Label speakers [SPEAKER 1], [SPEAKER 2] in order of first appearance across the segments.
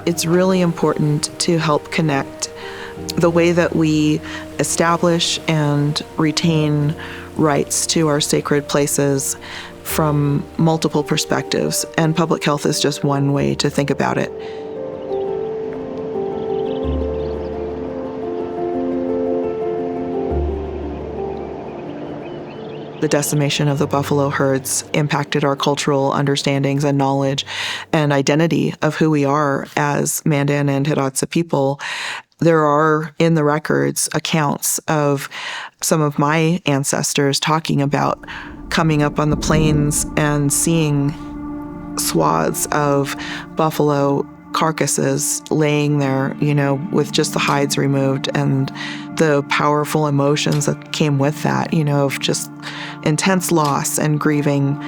[SPEAKER 1] It's really important to help connect the way that we establish and retain rights to our sacred places from multiple perspectives, and public health is just one way to think about it. The decimation of the buffalo herds impacted our cultural understandings and knowledge and identity of who we are as Mandan and Hidatsa people. There are in the records accounts of some of my ancestors talking about coming up on the plains and seeing swaths of buffalo carcasses laying there, with just the hides removed, and the powerful emotions that came with that, of just intense loss and grieving.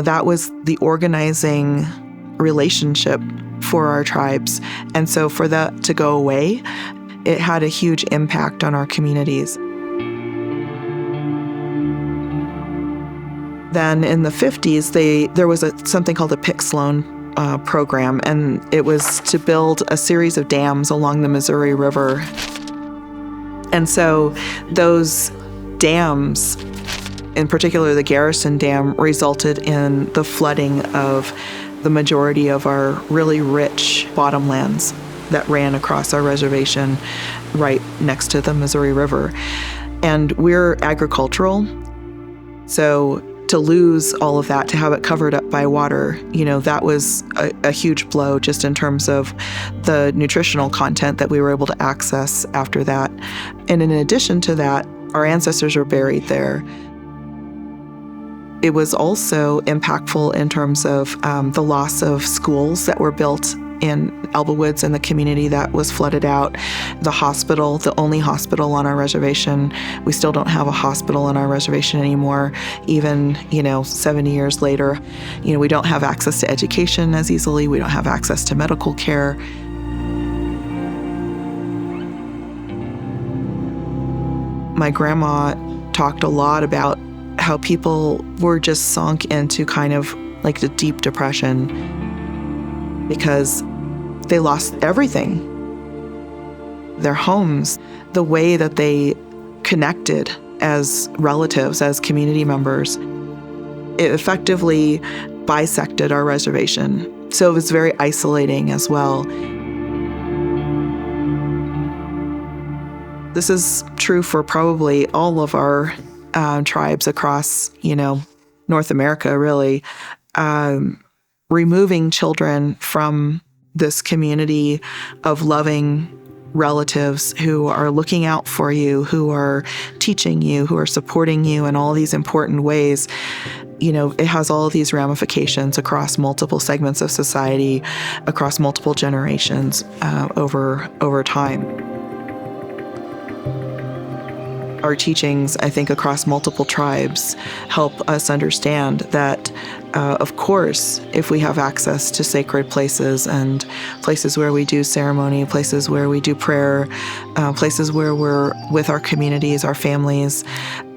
[SPEAKER 1] That was the organizing relationship for our tribes. And so for that to go away, it had a huge impact on our communities. Then in the 50s, there was something called a Pick-Sloan program, and it was to build a series of dams along the Missouri River. And so those dams, in particular the Garrison Dam, resulted in the flooding of the majority of our really rich bottomlands that ran across our reservation right next to the Missouri River. And we're agricultural, so to lose all of that, to have it covered up by water, that was a huge blow just in terms of the nutritional content that we were able to access after that. And in addition to that, our ancestors are buried there. It was also impactful in terms of the loss of schools that were built in Elba Woods and the community that was flooded out. The hospital, the only hospital on our reservation, we still don't have a hospital on our reservation anymore, even, 70 years later. We don't have access to education as easily. We don't have access to medical care. My grandma talked a lot about how people were just sunk into kind of like the deep depression because they lost everything. Their homes, the way that they connected as relatives, as community members. It effectively bisected our reservation. So it was very isolating as well. This is true for probably all of our tribes across, North America, really. Removing children from this community of loving relatives who are looking out for you, who are teaching you, who are supporting you in all these important ways, it has all of these ramifications across multiple segments of society, across multiple generations over time. Our teachings, I think, across multiple tribes help us understand that, of course, if we have access to sacred places and places where we do ceremony, places where we do prayer, places where we're with our communities, our families,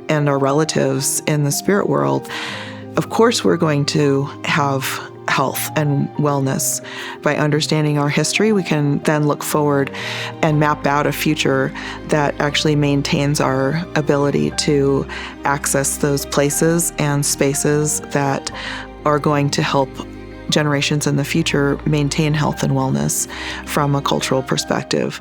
[SPEAKER 1] and our relatives in the spirit world, of course we're going to have health and wellness. By understanding our history, we can then look forward and map out a future that actually maintains our ability to access those places and spaces that are going to help generations in the future maintain health and wellness from a cultural perspective.